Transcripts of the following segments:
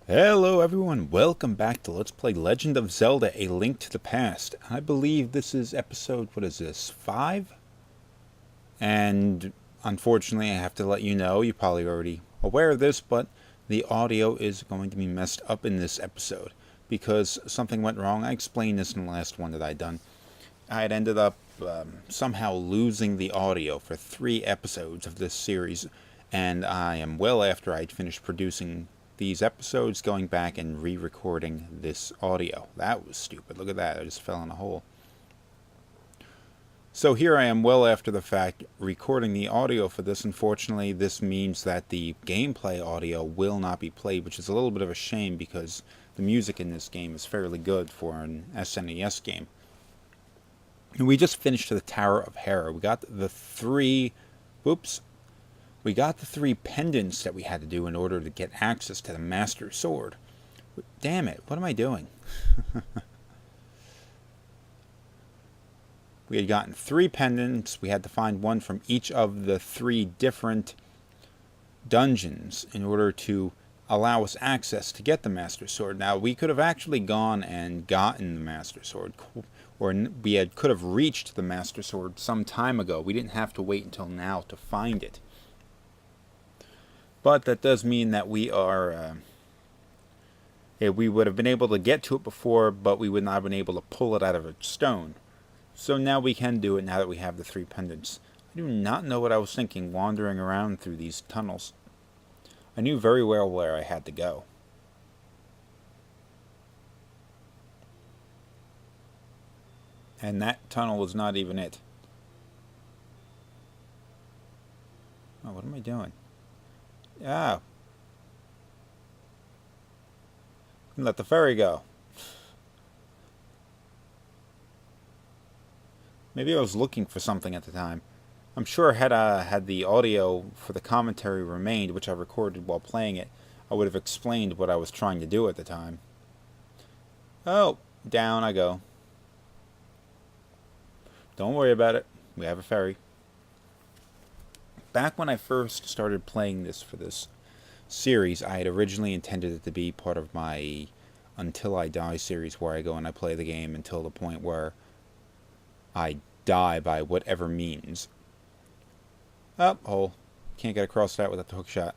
Hello everyone, welcome back to Let's Play Legend of Zelda: A Link to the Past. I believe this is episode, what is this, 5? And unfortunately I have to let you know, you're probably already aware of this, but the audio is going to be messed up in this episode because something went wrong. I explained this in the last one that I'd done. I had ended up somehow losing the audio for 3 episodes of this series, and I am well after I'd finished producing these episodes, going back and re-recording this audio. That was stupid. Look at that. I just fell in a hole. So here I am well after the fact recording the audio for this. Unfortunately, this means that the gameplay audio will not be played, which is a little bit of a shame because the music in this game is fairly good for an SNES game. And we just finished the Tower of Hera. We got the 3 pendants that we had to do in order to get access to the Master Sword. Damn it, what am I doing? We had gotten 3 pendants. We had to find one from each of the 3 different dungeons in order to allow us access to get the Master Sword. Now, we could have actually gone and gotten the Master Sword, or could have reached the Master Sword some time ago. We didn't have to wait until now to find it. But that does mean that we would have been able to get to it before, but we would not have been able to pull it out of a stone. So now we can do it now that we have the 3 pendants. I do not know what I was thinking wandering around through these tunnels. I knew very well where I had to go. And that tunnel was not even it. Oh, what am I doing? Ah. Let the ferry go. Maybe I was looking for something at the time. I'm sure had the audio for the commentary remained, which I recorded while playing it, I would have explained what I was trying to do at the time. Oh, down I go. Don't worry about it. We have a ferry. Back when I first started playing this for this series, I had originally intended it to be part of my Until I Die series, where I go and I play the game until the point where I die by whatever means. Oh, hole. Can't get across that without the hook shot.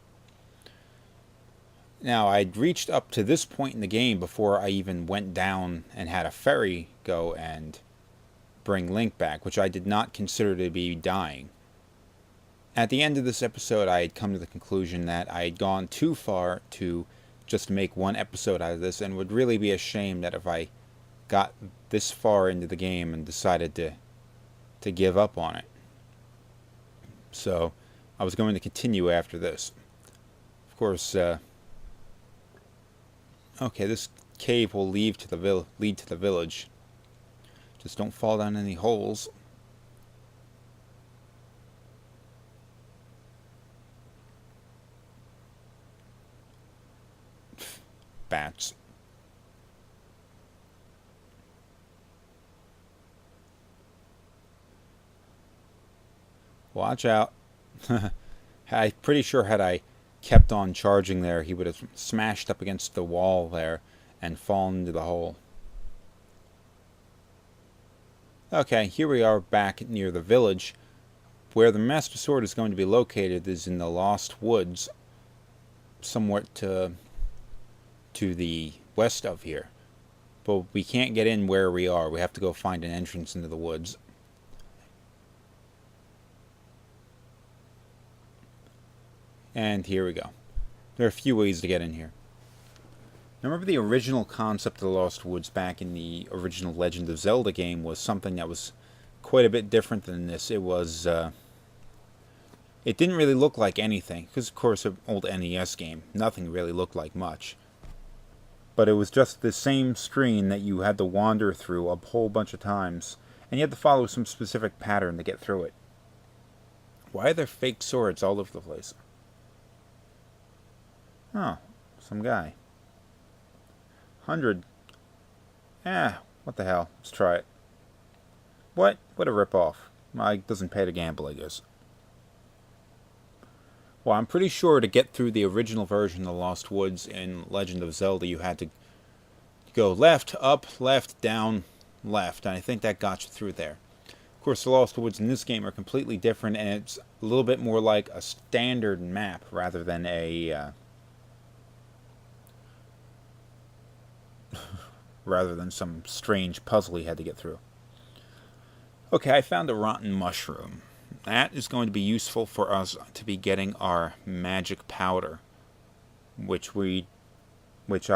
Now, I'd reached up to this point in the game before I even went down and had a ferry go and bring Link back, which I did not consider to be dying. At the end of this episode, I had come to the conclusion that I had gone too far to just make one episode out of this, and would really be a shame that if I got this far into the game and decided to give up on it. So I was going to continue after this. Of course, okay, this cave will lead to the village. Just don't fall down any holes. Bats. Watch out. I'm pretty sure had I kept on charging there, he would have smashed up against the wall there and fallen into the hole. Okay, here we are back near the village. Where the Master Sword is going to be located is in the Lost Woods, somewhat to the west of here. But we can't get in where we are. We have to go find an entrance into the woods. And here we go. There are a few ways to get in here. Now, remember the original concept of the Lost Woods back in the original Legend of Zelda game was something that was quite a bit different than this. It was, it didn't really look like anything, because of course an old NES game, nothing really looked like much. But it was just the same screen that you had to wander through a whole bunch of times, and you had to follow some specific pattern to get through it. Why are there fake swords all over the place? Oh, some guy. 100. What the hell? Let's try it. What? What a ripoff. It doesn't pay to gamble, I guess. Well, I'm pretty sure to get through the original version of the Lost Woods in Legend of Zelda, you had to go left, up, left, down, left, and I think that got you through there. Of course, the Lost Woods in this game are completely different, and it's a little bit more like a standard map rather than rather than some strange puzzle you had to get through. Okay, I found a rotten mushroom. That is going to be useful for us to be getting our magic powder, which I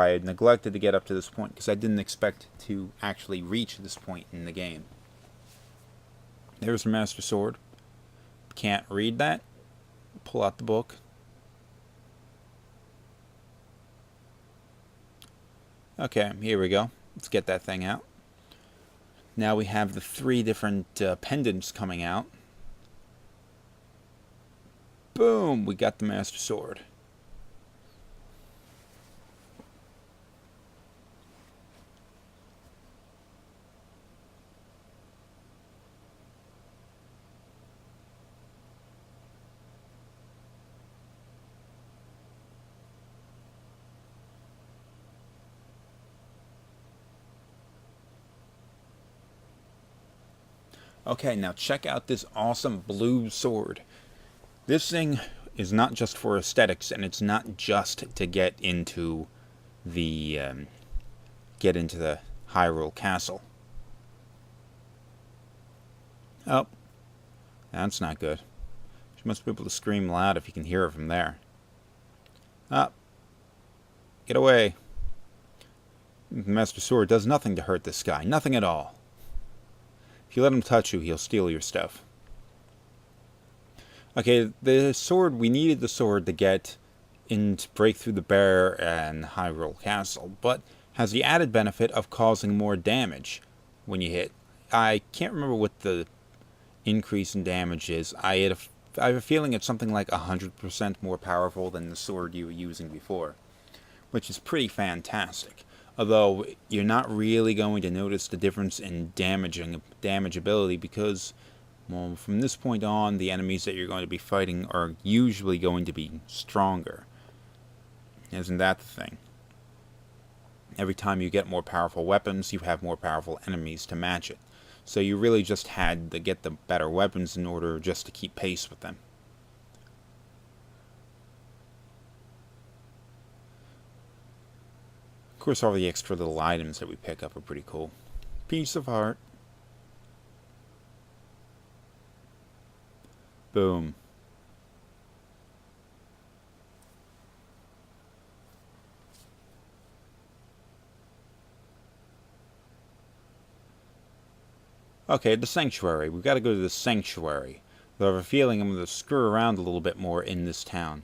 had neglected to get up to this point because I didn't expect to actually reach this point in the game. There's the Master Sword. Can't read that. Pull out the book. Okay, here we go. Let's get that thing out. Now we have the 3 different pendants coming out. Boom! We got the Master Sword. Okay, now check out this awesome blue sword. This thing is not just for aesthetics, and it's not just to get into the Hyrule Castle. Oh, that's not good. She must be able to scream loud if you can hear her from there. Ah, get away. The Master Sword does nothing to hurt this guy. Nothing at all. If you let him touch you, he'll steal your stuff. Okay, the sword, we needed the sword to get in to break through the barrier and Hyrule Castle, but has the added benefit of causing more damage when you hit. I can't remember what the increase in damage is. I have a feeling it's something like 100% more powerful than the sword you were using before, which is pretty fantastic. Although you're not really going to notice the difference in damageability because, well, from this point on, the enemies that you're going to be fighting are usually going to be stronger. Isn't that the thing? Every time you get more powerful weapons, you have more powerful enemies to match it. So you really just had to get the better weapons in order just to keep pace with them. Of course, all the extra little items that we pick up are pretty cool. Piece of heart. Boom. Okay, the Sanctuary. We've got to go to the Sanctuary. I have a feeling I'm going to screw around a little bit more in this town.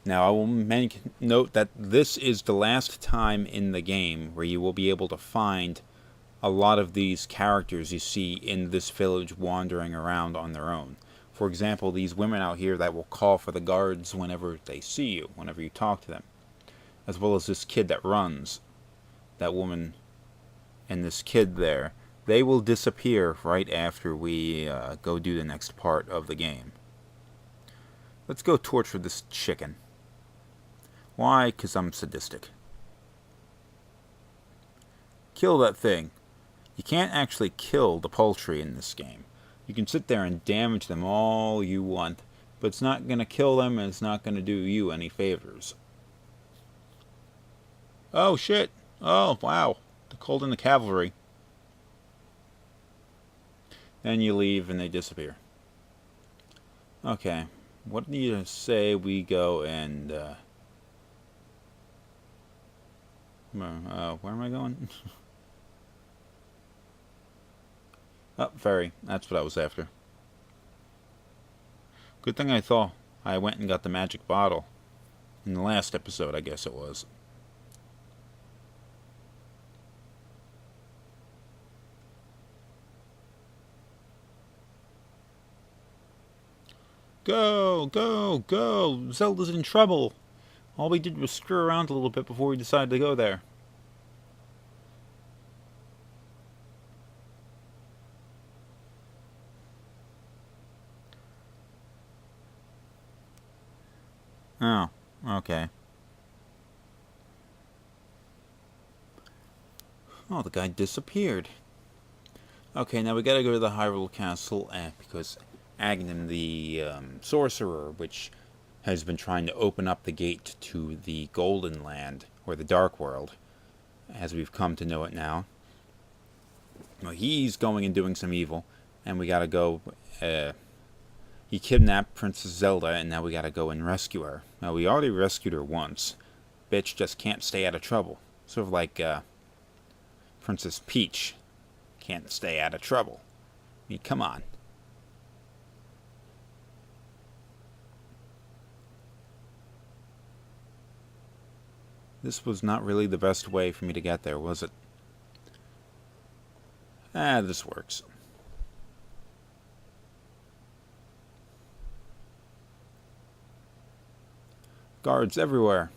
Now, I will make note that this is the last time in the game where you will be able to find a lot of these characters you see in this village wandering around on their own. For example, these women out here that will call for the guards whenever they see you, whenever you talk to them. As well as this kid that runs. That woman and this kid there. They will disappear right after we go do the next part of the game. Let's go torture this chicken. Why? 'Cause I'm sadistic. Kill that thing. You can't actually kill the poultry in this game. You can sit there and damage them all you want, but it's not going to kill them and it's not going to do you any favors. Oh, shit. Oh, wow. They called in the cavalry. Then you leave and they disappear. Okay. What do you say we go and... where am I going? Oh, ferry. That's what I was after. Good thing I thought I went and got the magic bottle. In the last episode, I guess it was. Go! Go! Go! Zelda's in trouble! All we did was screw around a little bit before we decided to go there. Oh, okay. Oh, the guy disappeared. Okay, now we gotta go to the Hyrule Castle, because Agahnim, the sorcerer, which has been trying to open up the gate to the Golden Land, or the Dark World, as we've come to know it now. Well, he's going and doing some evil, and we gotta go. He kidnapped Princess Zelda, and now we gotta go and rescue her. Now, we already rescued her once. Bitch just can't stay out of trouble. Sort of like Princess Peach can't stay out of trouble. I mean, come on. This was not really the best way for me to get there, was it? This works. Guards everywhere.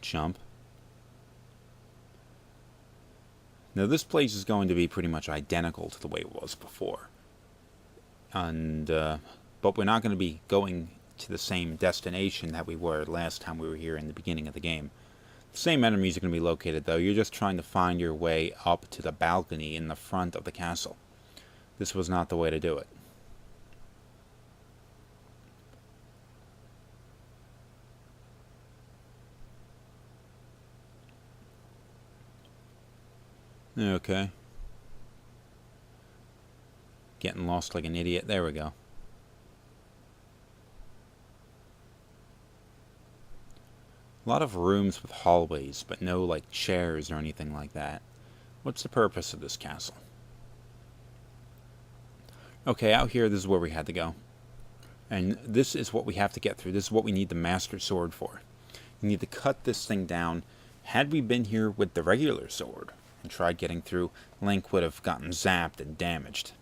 Jump. Now this place is going to be pretty much identical to the way it was before. And, but we're not going to be going to the same destination that we were last time we were here in the beginning of the game. The same enemies are going to be located, though. You're just trying to find your way up to the balcony in the front of the castle. This was not the way to do it. Okay. Getting lost like an idiot. There we go. A lot of rooms with hallways, but no, like, chairs or anything like that. What's the purpose of this castle? Okay, out here, this is where we had to go. And this is what we have to get through. This is what we need the Master Sword for. We need to cut this thing down. Had we been here with the regular sword and tried getting through, Link would have gotten zapped and damaged.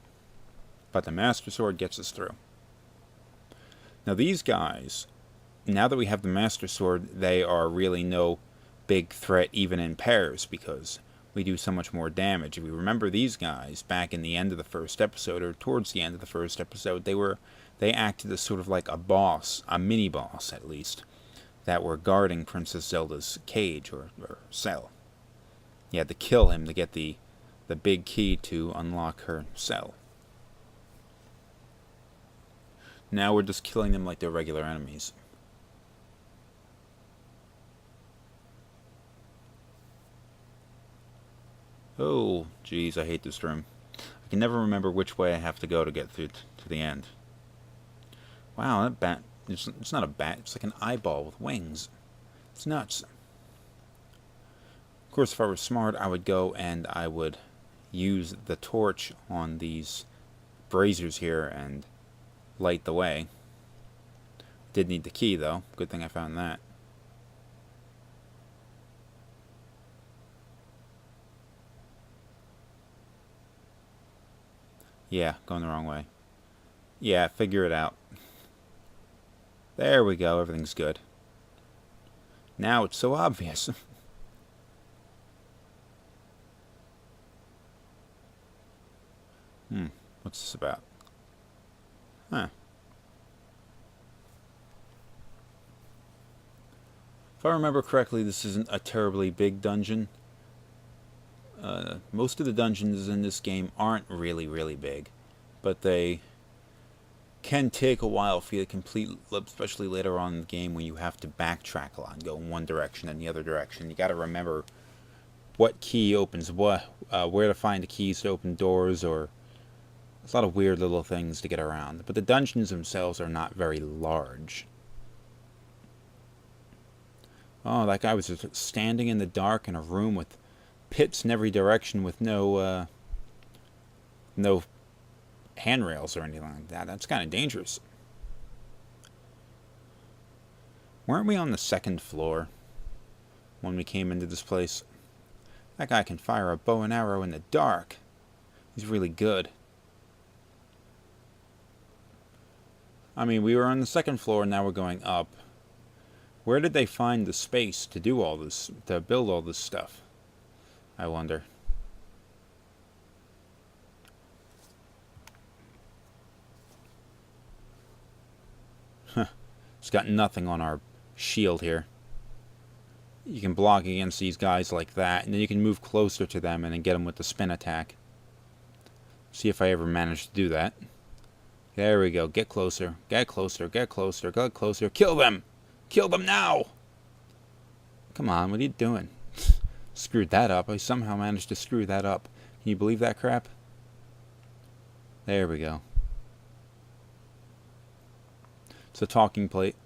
But the Master Sword gets us through. Now these guys, now that we have the Master Sword, they are really no big threat even in pairs, because we do so much more damage. If we remember these guys back in the end of the first episode, or towards the end of the first episode, they acted as sort of like a boss, a mini boss at least, that were guarding Princess Zelda's cage or cell. You had to kill him to get the big key to unlock her cell. Now we're just killing them like they're regular enemies. Oh, jeez, I hate this room. I can never remember which way I have to go to get through to the end. Wow, that bat, it's not a bat, it's like an eyeball with wings. It's nuts. Of course, if I were smart, I would go and I would use the torch on these braziers here and light the way. Did need the key, though. Good thing I found that. Yeah, going the wrong way. Yeah, figure it out. There we go, everything's good. Now it's so obvious. What's this about? Huh. If I remember correctly, this isn't a terribly big dungeon. Most of the dungeons in this game aren't really, really big, but they can take a while for you to complete, especially later on in the game when you have to backtrack a lot and go in one direction and the other direction. You got to remember what key opens what, where to find the keys to open doors, or there's a lot of weird little things to get around. But the dungeons themselves are not very large. Oh, that guy was just standing in the dark in a room with pits in every direction with no handrails or anything like that. That's kind of dangerous. Weren't we on the second floor when we came into this place? That guy can fire a bow and arrow in the dark. He's really good. I mean, we were on the second floor and now we're going up. Where did they find the space to do all this, to build all this stuff? I wonder. It's got nothing on our shield here. You can block against these guys like that, and then you can move closer to them and then get them with the spin attack. See if I ever manage to do that. There we go. Get closer. Get closer. Get closer. Get closer. Kill them! Kill them now! Come on, what are you doing? Screwed that up. I somehow managed to screw that up. Can you believe that crap? There we go. It's a talking plate.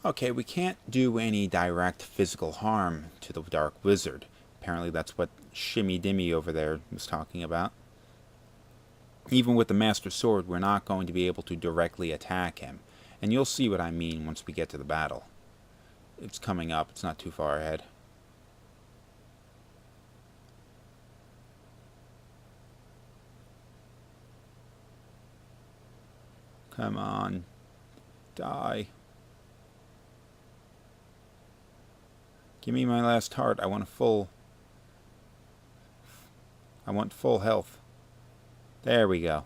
Okay, we can't do any direct physical harm to the Dark Wizard. Apparently that's what Shimmy Dimmy over there was talking about. Even with the Master Sword, we're not going to be able to directly attack him. And you'll see what I mean once we get to the battle. It's coming up. It's not too far ahead. Come on. Die. Give me my last heart. I want full health. There we go.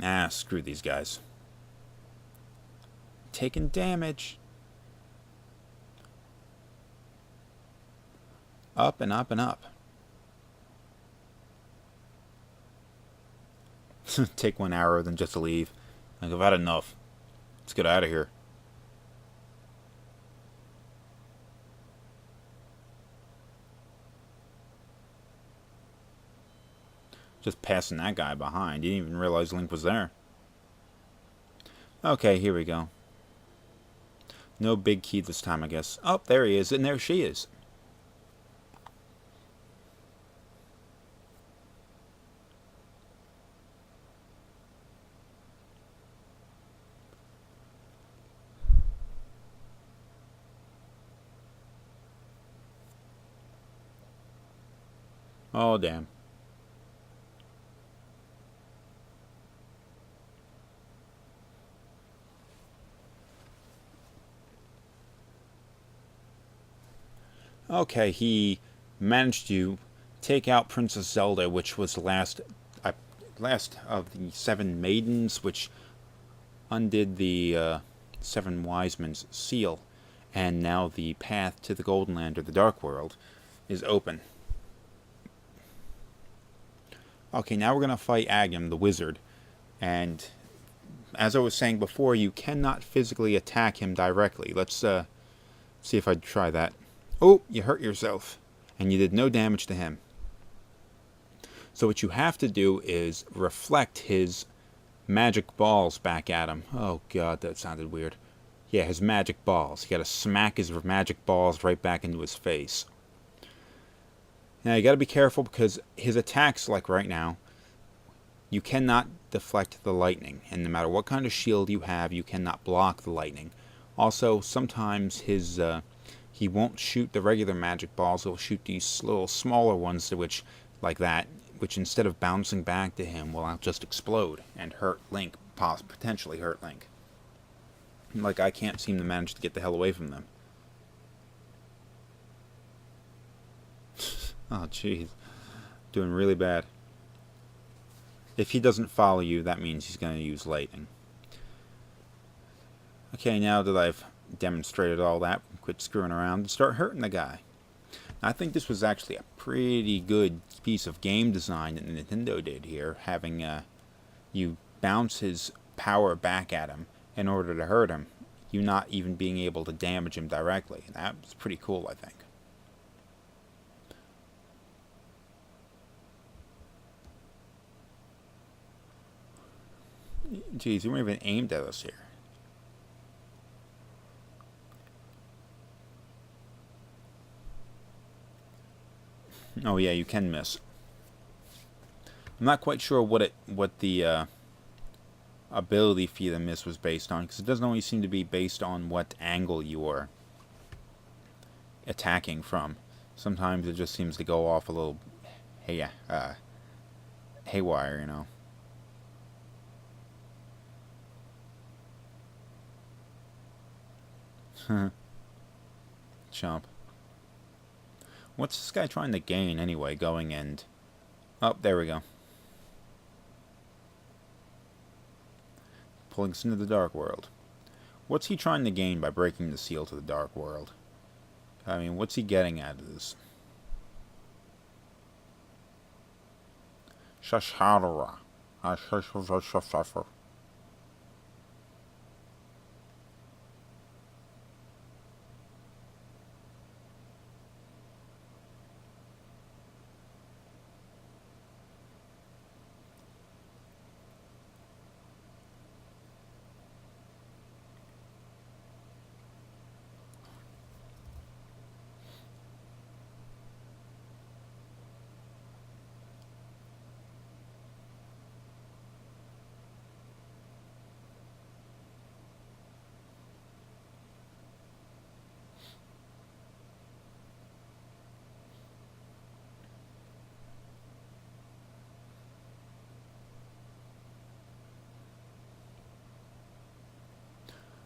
Ah, screw these guys. Taking damage. Up and up and up. Take one arrow, then just leave. Like, I've had enough. Let's get out of here. Just passing that guy behind. He didn't even realize Link was there. Okay, here we go. No big key this time, I guess. Oh, there he is, and there she is. Oh, damn. Okay, he managed to take out Princess Zelda, which was last of the 7 maidens, which undid the 7 wise men's seal, and now the path to the Golden Land, or the Dark World, is open. Okay, now we're going to fight Agahnim, the wizard, and as I was saying before, you cannot physically attack him directly. Let's see if I try that. Oh, you hurt yourself, and you did no damage to him. So what you have to do is reflect his magic balls back at him. Oh god, that sounded weird. Yeah, his magic balls. You gotta smack his magic balls right back into his face. Now you gotta be careful because his attacks, like right now, you cannot deflect the lightning. And no matter what kind of shield you have, you cannot block the lightning. Also, sometimes his he won't shoot the regular magic balls. He'll shoot these little smaller ones, which, like that, which instead of bouncing back to him, will just explode and hurt Link, potentially hurt Link. Like, I can't seem to manage to get the hell away from them. Oh, jeez. Doing really bad. If he doesn't follow you, that means he's going to use lightning. Okay, now that I've demonstrated all that, quit screwing around and start hurting the guy. Now, I think this was actually a pretty good piece of game design that Nintendo did here, having you bounce his power back at him in order to hurt him, you not even being able to damage him directly. That was pretty cool, I think. Jeez, you weren't even aimed at us here. Oh yeah, you can miss. I'm not quite sure what the ability for you to miss was based on, because it doesn't always seem to be based on what angle you are attacking from. Sometimes it just seems to go off a little haywire, you know. Chomp. What's this guy trying to gain anyway, going and... Oh, there we go. pulling us into the Dark World. What's he trying to gain by breaking the seal to the Dark World? I mean, what's he getting out of this? Shashara.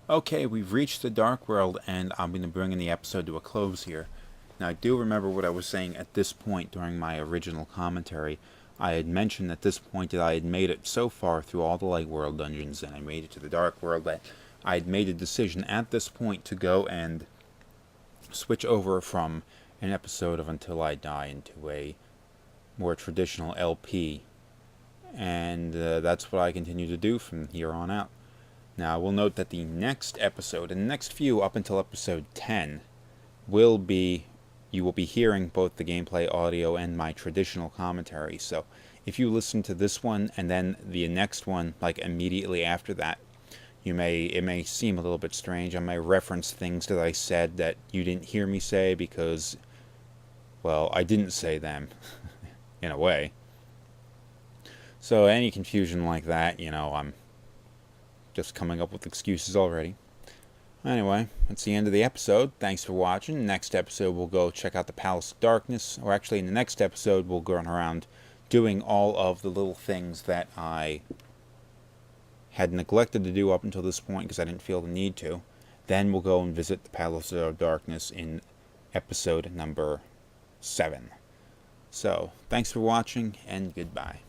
Okay, we've reached the Dark World, and I'm going to bring the episode to a close here. Now, I do remember what I was saying at this point during my original commentary. I had mentioned at this point that I had made it so far through all the Light World dungeons, and I made it to the Dark World, that I had made a decision at this point to go and switch over from an episode of Until I Die into a more traditional LP. And that's what I continue to do from here on out. Now, I will note that the next episode, and the next few up until episode 10, will be, you will be hearing both the gameplay audio and my traditional commentary. So, if you listen to this one and then the next one, like immediately after that, it may seem a little bit strange. I may reference things that I said that you didn't hear me say because, well, I didn't say them, in a way. So, any confusion like that, I'm just coming up with excuses already. Anyway, that's the end of the episode. Thanks for watching. Next episode, we'll go check out the Palace of Darkness. Or actually, in the next episode, we'll go around doing all of the little things that I had neglected to do up until this point because I didn't feel the need to. Then we'll go and visit the Palace of Darkness in episode number 7. So, thanks for watching, and goodbye.